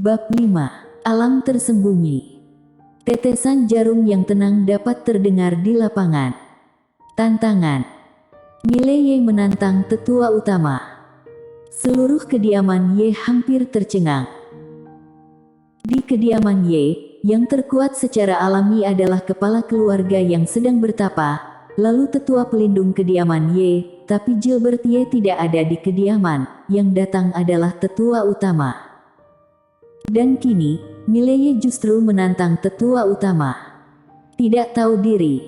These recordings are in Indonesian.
Bab 5. Alam tersembunyi. Tetesan jarum yang tenang dapat terdengar di lapangan. Tantangan. Mileye menantang tetua utama. Seluruh kediaman Ye hampir tercengang. Di kediaman Ye, yang terkuat secara alami adalah kepala keluarga yang sedang bertapa, lalu tetua pelindung kediaman Ye, tapi Gilbert Ye tidak ada di kediaman, yang datang adalah tetua utama. Dan kini, Mileye justru menantang tetua utama. Tidak tahu diri.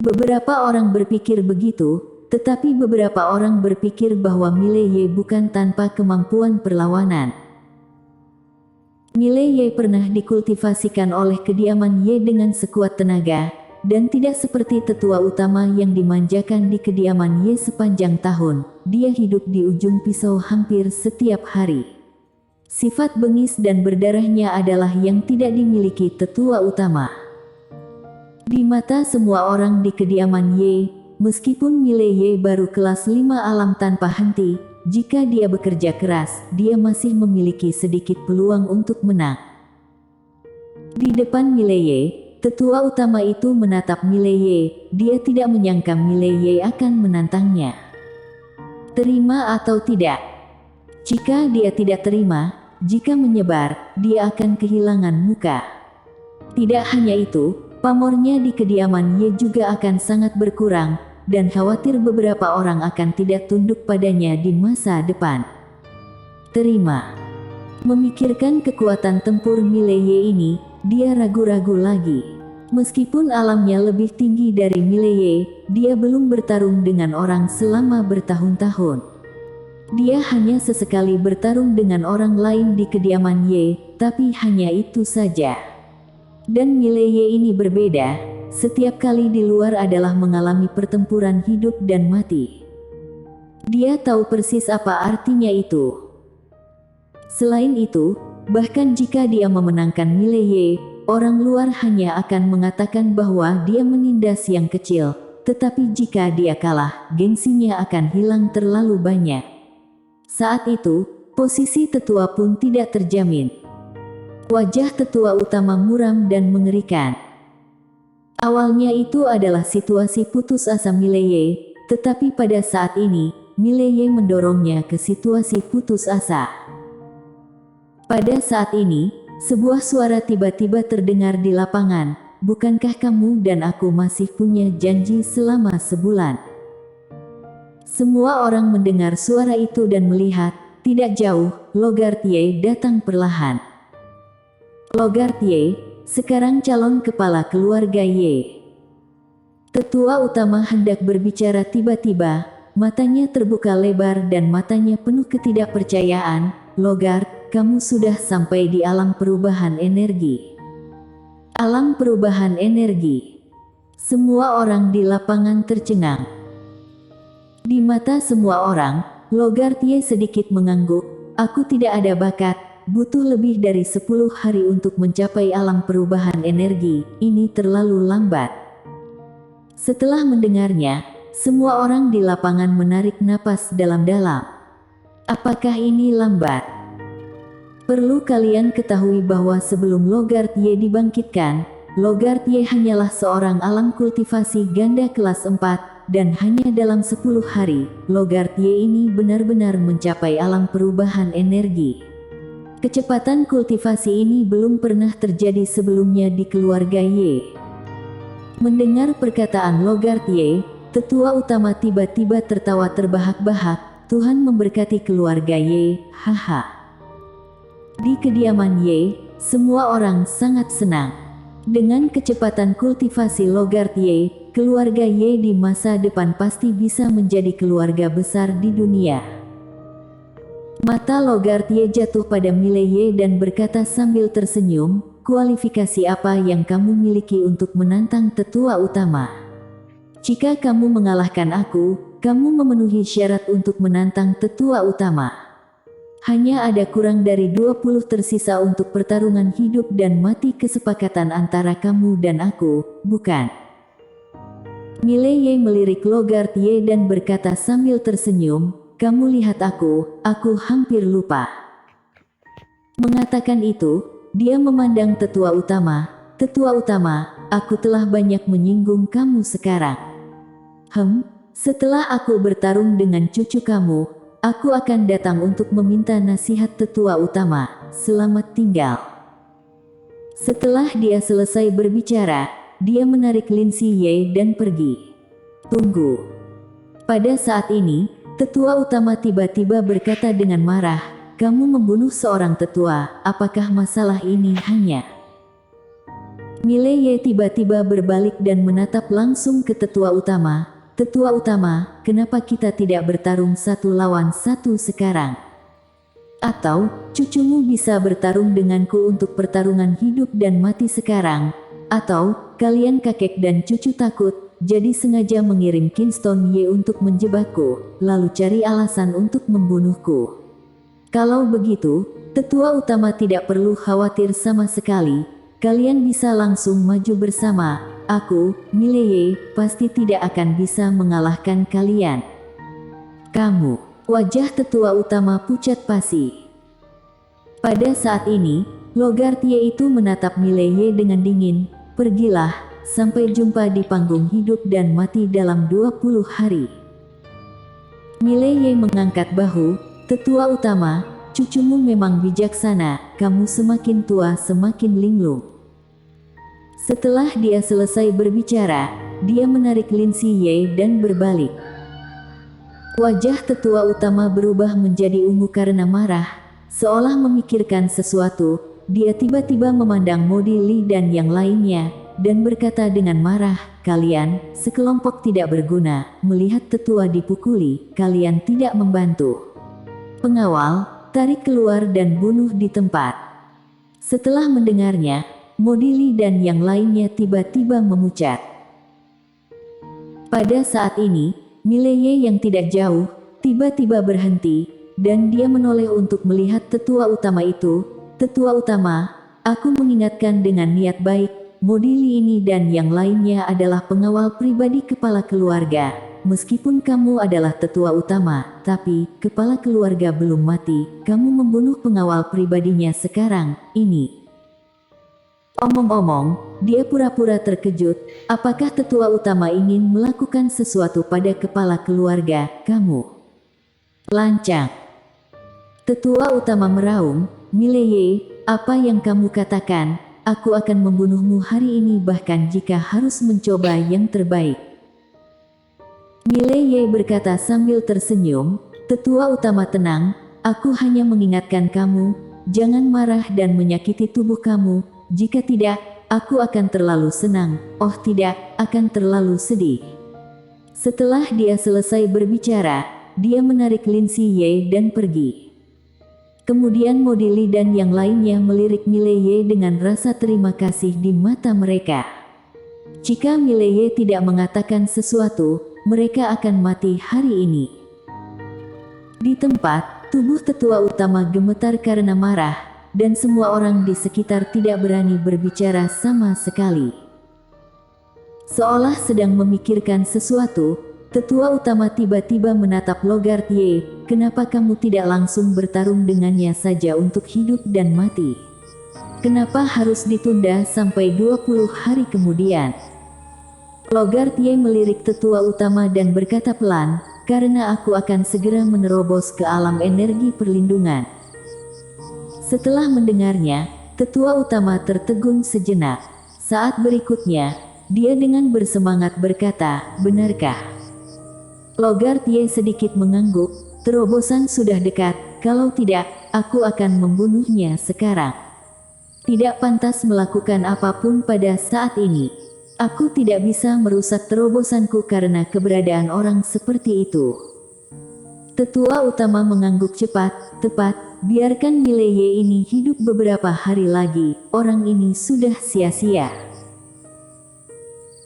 Beberapa orang berpikir begitu, tetapi beberapa orang berpikir bahwa Mileye bukan tanpa kemampuan perlawanan. Mileye pernah dikultivasikan oleh kediaman Ye dengan sekuat tenaga, dan tidak seperti tetua utama yang dimanjakan di kediaman Ye sepanjang tahun. Dia hidup di ujung pisau hampir setiap hari. Sifat bengis dan berdarahnya adalah yang tidak dimiliki tetua utama. Di mata semua orang di kediaman Ye, meskipun Mileye baru kelas 5 alam tanpa henti, jika dia bekerja keras, dia masih memiliki sedikit peluang untuk menang. Di depan Mileye, tetua utama itu menatap Mileye. Dia tidak menyangka Mileye akan menantangnya. Terima atau tidak? Jika dia tidak terima, jika menyebar, dia akan kehilangan muka. Tidak hanya itu, pamornya di kediaman Ye juga akan sangat berkurang, dan khawatir beberapa orang akan tidak tunduk padanya di masa depan. Terima. Memikirkan kekuatan tempur Mileye ini, dia ragu-ragu lagi. Meskipun alamnya lebih tinggi dari Mileye, dia belum bertarung dengan orang selama bertahun-tahun. Dia hanya sesekali bertarung dengan orang lain di kediaman Ye, tapi hanya itu saja. Dan Mileye ini berbeda, setiap kali di luar adalah mengalami pertempuran hidup dan mati. Dia tahu persis apa artinya itu. Selain itu, bahkan jika dia memenangkan Mileye, orang luar hanya akan mengatakan bahwa dia menindas yang kecil, tetapi jika dia kalah, gengsinya akan hilang terlalu banyak. Saat itu, posisi tetua pun tidak terjamin. Wajah tetua utama muram dan mengerikan. Awalnya itu adalah situasi putus asa Mileye, tetapi pada saat ini, Mileye mendorongnya ke situasi putus asa. Pada saat ini, sebuah suara tiba-tiba terdengar di lapangan, "Bukankah kamu dan aku masih punya janji selama sebulan?" Semua orang mendengar suara itu dan melihat, tidak jauh, Logartye datang perlahan. Logartye, sekarang calon kepala keluarga Ye. Tetua utama hendak berbicara tiba-tiba, matanya terbuka lebar dan matanya penuh ketidakpercayaan. "Logart, kamu sudah sampai di alam perubahan energi." Alam perubahan energi. Semua orang di lapangan tercengang. Di mata semua orang, Logartye sedikit mengangguk. "Aku tidak ada bakat, butuh lebih dari 10 hari untuk mencapai alam perubahan energi, ini terlalu lambat." Setelah mendengarnya, semua orang di lapangan menarik napas dalam-dalam. Apakah ini lambat? Perlu kalian ketahui bahwa sebelum Logartye dibangkitkan, Logartye hanyalah seorang alam kultivasi ganda kelas 4, dan hanya dalam 10 hari, Logartye ini benar-benar mencapai alam perubahan energi. Kecepatan kultivasi ini belum pernah terjadi sebelumnya di keluarga Ye. Mendengar perkataan Logartye, tetua utama tiba-tiba tertawa terbahak-bahak. "Tuhan memberkati keluarga Ye, haha." Di kediaman Ye, semua orang sangat senang. Dengan kecepatan kultivasi Logartye, keluarga Ye di masa depan pasti bisa menjadi keluarga besar di dunia. Mata Logartye jatuh pada Mileye dan berkata sambil tersenyum, "Kualifikasi apa yang kamu miliki untuk menantang tetua utama? Jika kamu mengalahkan aku, kamu memenuhi syarat untuk menantang tetua utama. Hanya ada kurang dari 20 tersisa untuk pertarungan hidup dan mati kesepakatan antara kamu dan aku, bukan?" Mileye melirik Logartye dan berkata sambil tersenyum, "Kamu lihat aku hampir lupa." Mengatakan itu, dia memandang tetua utama. Tetua utama, aku telah banyak menyinggung kamu sekarang. Setelah aku bertarung dengan cucu kamu, aku akan datang untuk meminta nasihat tetua utama. Selamat tinggal. Setelah dia selesai berbicara, dia menarik Lin Siye dan pergi. Tunggu. Pada saat ini, tetua utama tiba-tiba berkata dengan marah, kamu membunuh seorang tetua, apakah masalah ini hanya... Mileye tiba-tiba berbalik dan menatap langsung ke tetua utama. Tetua utama, kenapa kita tidak bertarung satu lawan satu sekarang? Atau, cucumu bisa bertarung denganku untuk pertarungan hidup dan mati sekarang? Atau, kalian kakek dan cucu takut, jadi sengaja mengirim Kingston Ye untuk menjebakku, lalu cari alasan untuk membunuhku? Kalau begitu, tetua utama tidak perlu khawatir sama sekali. Kalian bisa langsung maju bersama. Aku, Mileye, pasti tidak akan bisa mengalahkan kalian. Kamu, wajah tetua utama pucat pasi. Pada saat ini, Logartie itu menatap Mileye dengan dingin. Pergilah, sampai jumpa di panggung hidup dan mati dalam 20 hari. Mileye mengangkat bahu. Tetua utama, cucumu memang bijaksana, kamu semakin tua semakin linglung. Setelah dia selesai berbicara, dia menarik Lin Siye dan berbalik. Wajah tetua utama berubah menjadi ungu karena marah, seolah memikirkan sesuatu. Dia tiba-tiba memandang Modi Li dan yang lainnya, dan berkata dengan marah, kalian, sekelompok tidak berguna, melihat tetua dipukuli, kalian tidak membantu. Pengawal, tarik keluar dan bunuh di tempat. Setelah mendengarnya, Modi Li dan yang lainnya tiba-tiba memucat. Pada saat ini, Mileye yang tidak jauh, tiba-tiba berhenti, dan dia menoleh untuk melihat tetua utama itu. Tetua utama, aku mengingatkan dengan niat baik, Modi Li ini dan yang lainnya adalah pengawal pribadi kepala keluarga. Meskipun kamu adalah tetua utama, tapi kepala keluarga belum mati, kamu membunuh pengawal pribadinya sekarang, ini. Omong-omong, dia pura-pura terkejut. Apakah tetua utama ingin melakukan sesuatu pada kepala keluarga kamu? Lancang. Tetua utama meraung, Mileye, apa yang kamu katakan? Aku akan membunuhmu hari ini bahkan jika harus mencoba yang terbaik. Mileye berkata sambil tersenyum, tetua utama tenang, aku hanya mengingatkan kamu, jangan marah dan menyakiti tubuh kamu. Jika tidak, aku akan terlalu senang. Oh tidak, akan terlalu sedih. Setelah dia selesai berbicara, dia menarik Lin Siye dan pergi. Kemudian Modi Li dan yang lainnya melirik Mileye dengan rasa terima kasih di mata mereka. Jika Mileye tidak mengatakan sesuatu, mereka akan mati hari ini. Di tempat, tubuh tetua utama gemetar karena marah. Dan semua orang di sekitar tidak berani berbicara sama sekali. Seolah sedang memikirkan sesuatu, tetua utama tiba-tiba menatap Logartie, kenapa kamu tidak langsung bertarung dengannya saja untuk hidup dan mati? Kenapa harus ditunda sampai 20 hari kemudian? Logartie melirik tetua utama dan berkata pelan, karena aku akan segera menerobos ke alam energi perlindungan. Setelah mendengarnya, tetua utama tertegun sejenak. Saat berikutnya, dia dengan bersemangat berkata, benarkah? Logartie sedikit mengangguk, terobosan sudah dekat, kalau tidak, aku akan membunuhnya sekarang. Tidak pantas melakukan apapun pada saat ini. Aku tidak bisa merusak terobosanku karena keberadaan orang seperti itu. Tetua utama mengangguk cepat, tepat, biarkan Mileye ini hidup beberapa hari lagi, orang ini sudah sia-sia.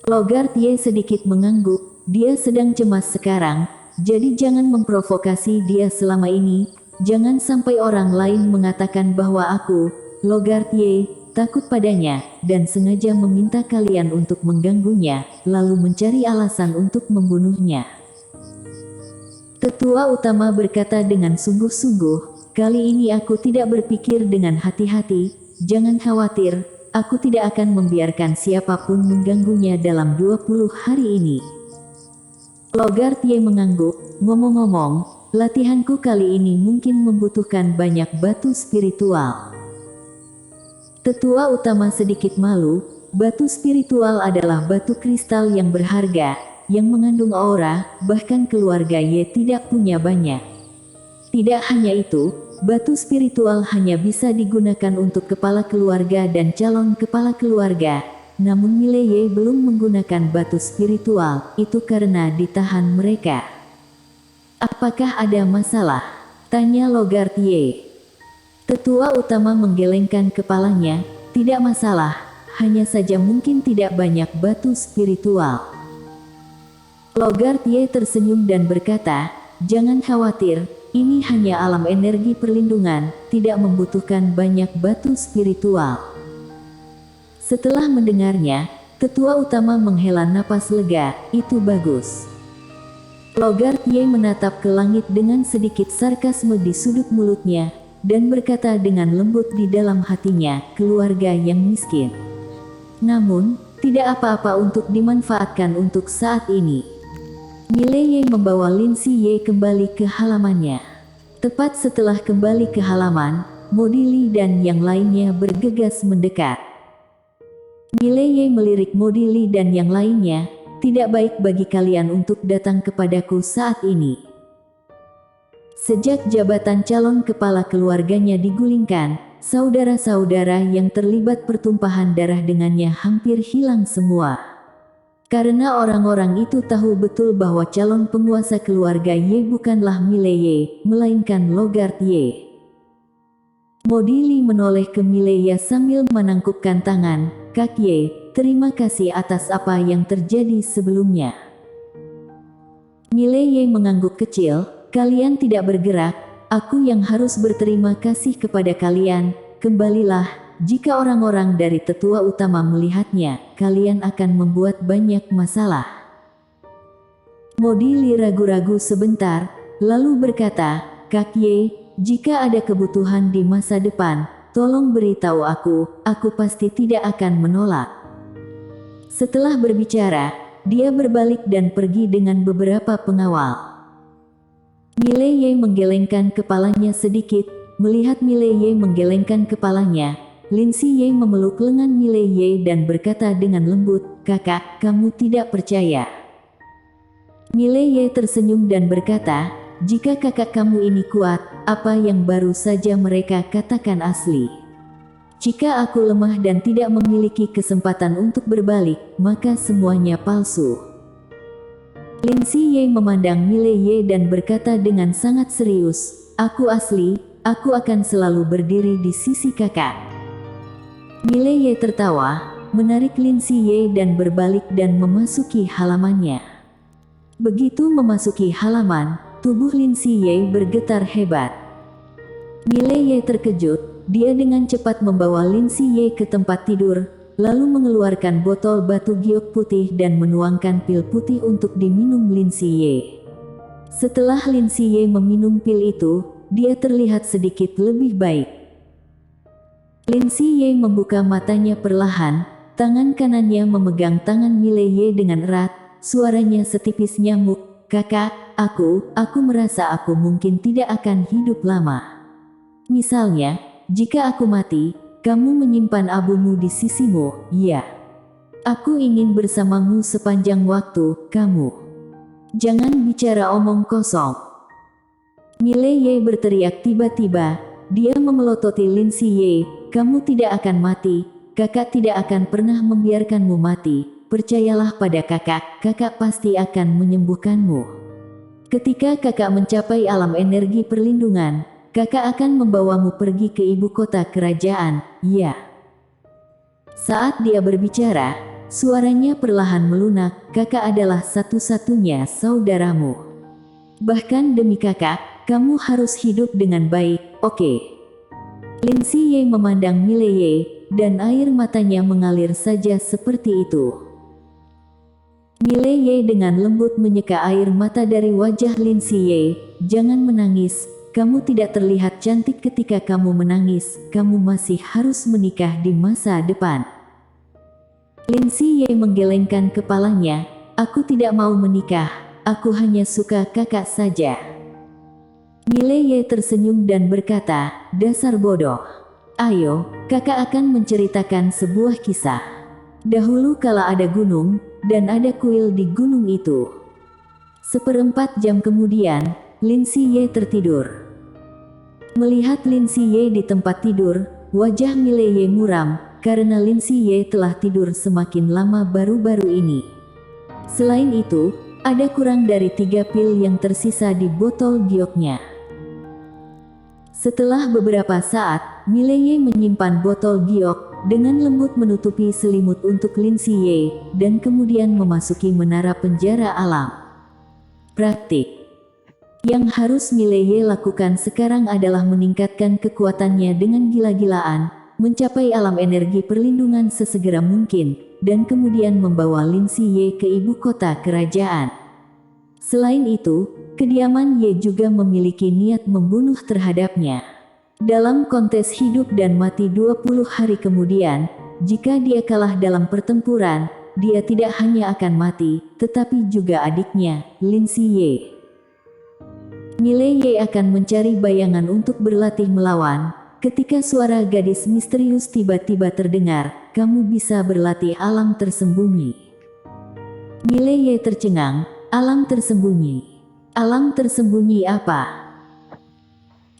Logartie sedikit mengangguk, dia sedang cemas sekarang, jadi jangan memprovokasi dia selama ini, jangan sampai orang lain mengatakan bahwa aku, Logartie, takut padanya, dan sengaja meminta kalian untuk mengganggunya, lalu mencari alasan untuk membunuhnya. Tetua utama berkata dengan sungguh-sungguh, Kali ini aku tidak berpikir dengan hati-hati, jangan khawatir, aku tidak akan membiarkan siapapun mengganggunya dalam 20 hari ini. Logartye mengangguk, ngomong-ngomong, latihanku kali ini mungkin membutuhkan banyak batu spiritual. Tetua utama sedikit malu, batu spiritual adalah batu kristal yang berharga, yang mengandung aura, bahkan keluarga Ye tidak punya banyak. Tidak hanya itu, batu spiritual hanya bisa digunakan untuk kepala keluarga dan calon kepala keluarga. Namun Mileye belum menggunakan batu spiritual, itu karena ditahan mereka. Apakah ada masalah? Tanya Logartye. Tetua utama menggelengkan kepalanya, tidak masalah, hanya saja mungkin tidak banyak batu spiritual. Logartye tersenyum dan berkata, jangan khawatir, ini hanya alam energi perlindungan, tidak membutuhkan banyak batu spiritual. Setelah mendengarnya, tetua utama menghela napas lega, itu bagus. Logartye menatap ke langit dengan sedikit sarkasme di sudut mulutnya, dan berkata dengan lembut di dalam hatinya, keluarga yang miskin. Namun, tidak apa-apa untuk dimanfaatkan untuk saat ini. Mileye membawa Lin Siye kembali ke halamannya. Tepat setelah kembali ke halaman, Modili dan yang lainnya bergegas mendekat. Mileye melirik Modili dan yang lainnya, tidak baik bagi kalian untuk datang kepadaku saat ini. Sejak jabatan calon kepala keluarganya digulingkan, saudara-saudara yang terlibat pertumpahan darah dengannya hampir hilang semua. Karena orang-orang itu tahu betul bahwa calon penguasa keluarga Ye bukanlah Mileye, melainkan Logartye. Modili menoleh ke Mileye sambil menangkupkan tangan, Kak Ye, terima kasih atas apa yang terjadi sebelumnya. Mileye mengangguk kecil, kalian tidak bergerak, aku yang harus berterima kasih kepada kalian, kembalilah, jika orang-orang dari tetua utama melihatnya, kalian akan membuat banyak masalah. Modili ragu-ragu sebentar, lalu berkata, Kak Ye, jika ada kebutuhan di masa depan, tolong beritahu aku pasti tidak akan menolak. Setelah berbicara, dia berbalik dan pergi dengan beberapa pengawal. Mileye menggelengkan kepalanya sedikit, melihat Mileye menggelengkan kepalanya, Lin Siye memeluk lengan Mileye dan berkata dengan lembut, kakak, kamu tidak percaya. Mileye tersenyum dan berkata, jika kakak kamu ini kuat, apa yang baru saja mereka katakan asli. Jika aku lemah dan tidak memiliki kesempatan untuk berbalik, maka semuanya palsu. Lin Siye memandang Mileye dan berkata dengan sangat serius, aku asli, aku akan selalu berdiri di sisi kakak. Mileye tertawa, menarik Lin Siye dan berbalik dan memasuki halamannya. Begitu memasuki halaman, tubuh Lin Siye bergetar hebat. Mileye terkejut, dia dengan cepat membawa Lin Siye ke tempat tidur, lalu mengeluarkan botol batu giok putih dan menuangkan pil putih untuk diminum Lin Siye. Setelah Lin Siye meminum pil itu, dia terlihat sedikit lebih baik. Lin Siye membuka matanya perlahan, tangan kanannya memegang tangan Mileye dengan erat, suaranya setipis nyamuk, kakak, aku merasa aku mungkin tidak akan hidup lama. Misalnya, jika aku mati, kamu menyimpan abumu di sisimu, ya. Aku ingin bersamamu sepanjang waktu, kamu. Jangan bicara omong kosong. Mileye berteriak tiba-tiba, dia memelototi Lin Siye, kamu tidak akan mati, kakak tidak akan pernah membiarkanmu mati, percayalah pada kakak, kakak pasti akan menyembuhkanmu. Ketika kakak mencapai alam energi perlindungan, kakak akan membawamu pergi ke ibu kota kerajaan, ya. Saat dia berbicara, suaranya perlahan melunak, kakak adalah satu-satunya saudaramu. Bahkan demi kakak, kamu harus hidup dengan baik, oke? Lin Siye memandang Mileye, dan air matanya mengalir saja seperti itu. Mileye dengan lembut menyeka air mata dari wajah Lin Siye, jangan menangis, kamu tidak terlihat cantik ketika kamu menangis, kamu masih harus menikah di masa depan. Lin Si Ye menggelengkan kepalanya, aku tidak mau menikah, aku hanya suka kakak saja. Mile Ye tersenyum dan berkata, dasar bodoh. Ayo, kakak akan menceritakan sebuah kisah. Dahulu kala ada gunung, dan ada kuil di gunung itu. 1/4 jam kemudian, Lin Si Ye tertidur. Melihat Lin Si Ye di tempat tidur, wajah Mile Ye muram, karena Lin Si Ye telah tidur semakin lama baru-baru ini. Selain itu, ada kurang dari 3 pil yang tersisa di botol gioknya. Setelah beberapa saat, Mile Ye menyimpan botol giok, dengan lembut menutupi selimut untuk Lin Si Ye, dan kemudian memasuki menara penjara alam. Praktik. Yang harus Mile Ye lakukan sekarang adalah meningkatkan kekuatannya dengan gila-gilaan, mencapai alam energi perlindungan sesegera mungkin, dan kemudian membawa Lin Si Ye ke ibu kota kerajaan. Selain itu, kediaman Ye juga memiliki niat membunuh terhadapnya. Dalam kontes hidup dan mati 20 hari kemudian, jika dia kalah dalam pertempuran, dia tidak hanya akan mati, tetapi juga adiknya, Lin Si Ye. Mile Ye akan mencari bayangan untuk berlatih melawan. Ketika suara gadis misterius tiba-tiba terdengar, kamu bisa berlatih alam tersembunyi. Mile Ye tercengang, alam tersembunyi. Alam tersembunyi apa?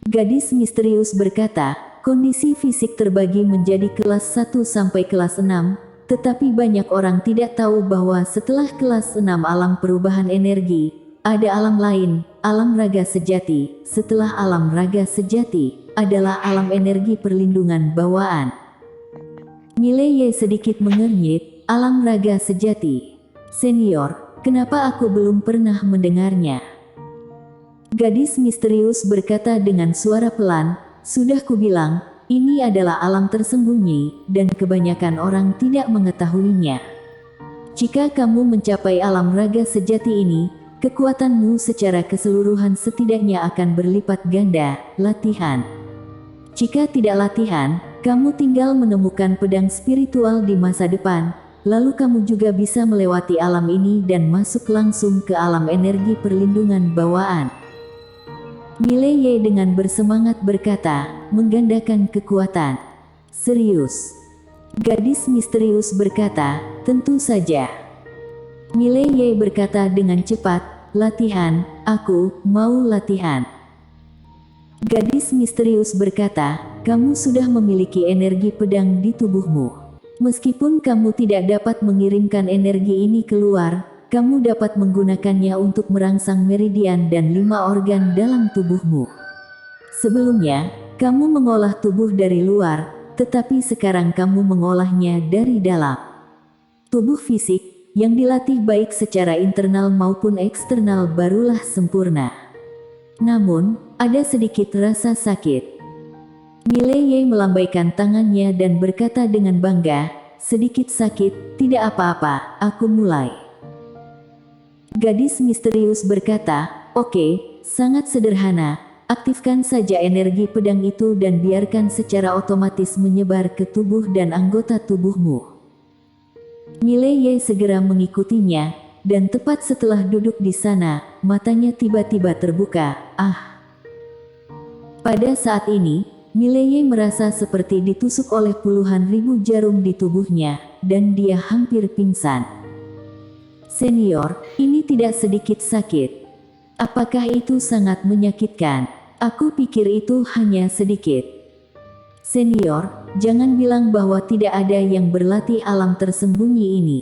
Gadis misterius berkata, kondisi fisik terbagi menjadi kelas 1 sampai kelas 6, tetapi banyak orang tidak tahu bahwa setelah kelas 6 alam perubahan energi, ada alam lain, alam raga sejati. Setelah alam raga sejati, adalah alam energi perlindungan bawaan. Mile Ye sedikit mengernyit, alam raga sejati. Senior, kenapa aku belum pernah mendengarnya? Gadis misterius berkata dengan suara pelan, sudah kubilang, ini adalah alam tersembunyi, dan kebanyakan orang tidak mengetahuinya. Jika kamu mencapai alam raga sejati ini, kekuatanmu secara keseluruhan setidaknya akan berlipat ganda. Latihan. Jika tidak latihan, kamu tinggal menemukan pedang spiritual di masa depan, lalu kamu juga bisa melewati alam ini dan masuk langsung ke alam energi perlindungan bawaan. Mile Ye dengan bersemangat berkata, menggandakan kekuatan. Serius? Gadis misterius berkata, tentu saja. Mile Ye berkata dengan cepat, latihan, aku mau latihan. Gadis misterius berkata, kamu sudah memiliki energi pedang di tubuhmu. Meskipun kamu tidak dapat mengirimkan energi ini keluar, kamu dapat menggunakannya untuk merangsang meridian dan 5 organ dalam tubuhmu. Sebelumnya, kamu mengolah tubuh dari luar, tetapi sekarang kamu mengolahnya dari dalam. Tubuh fisik, yang dilatih baik secara internal maupun eksternal barulah sempurna. Namun, ada sedikit rasa sakit. Mile Ye melambaikan tangannya dan berkata dengan bangga, sedikit sakit, tidak apa-apa, aku mulai. Gadis misterius berkata, oke, sangat sederhana, aktifkan saja energi pedang itu dan biarkan secara otomatis menyebar ke tubuh dan anggota tubuhmu. Mile Ye segera mengikutinya, dan tepat setelah duduk di sana, matanya tiba-tiba terbuka, Pada saat ini, Mile Ye merasa seperti ditusuk oleh puluhan ribu jarum di tubuhnya, dan dia hampir pingsan. Senior, ini tidak sedikit sakit. Apakah itu sangat menyakitkan? Aku pikir itu hanya sedikit. Senior, jangan bilang bahwa tidak ada yang berlatih alam tersembunyi ini.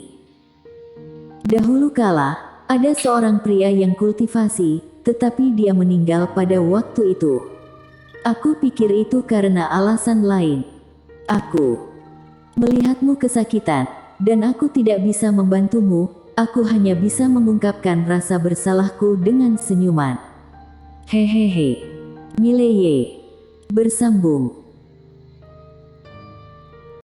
Dahulu kala, ada seorang pria yang kultivasi, tetapi dia meninggal pada waktu itu. Aku pikir itu karena alasan lain. Aku melihatmu kesakitan, dan aku tidak bisa membantumu. Aku hanya bisa mengungkapkan rasa bersalahku dengan senyuman. Hehehe. Mile Ye bersambung.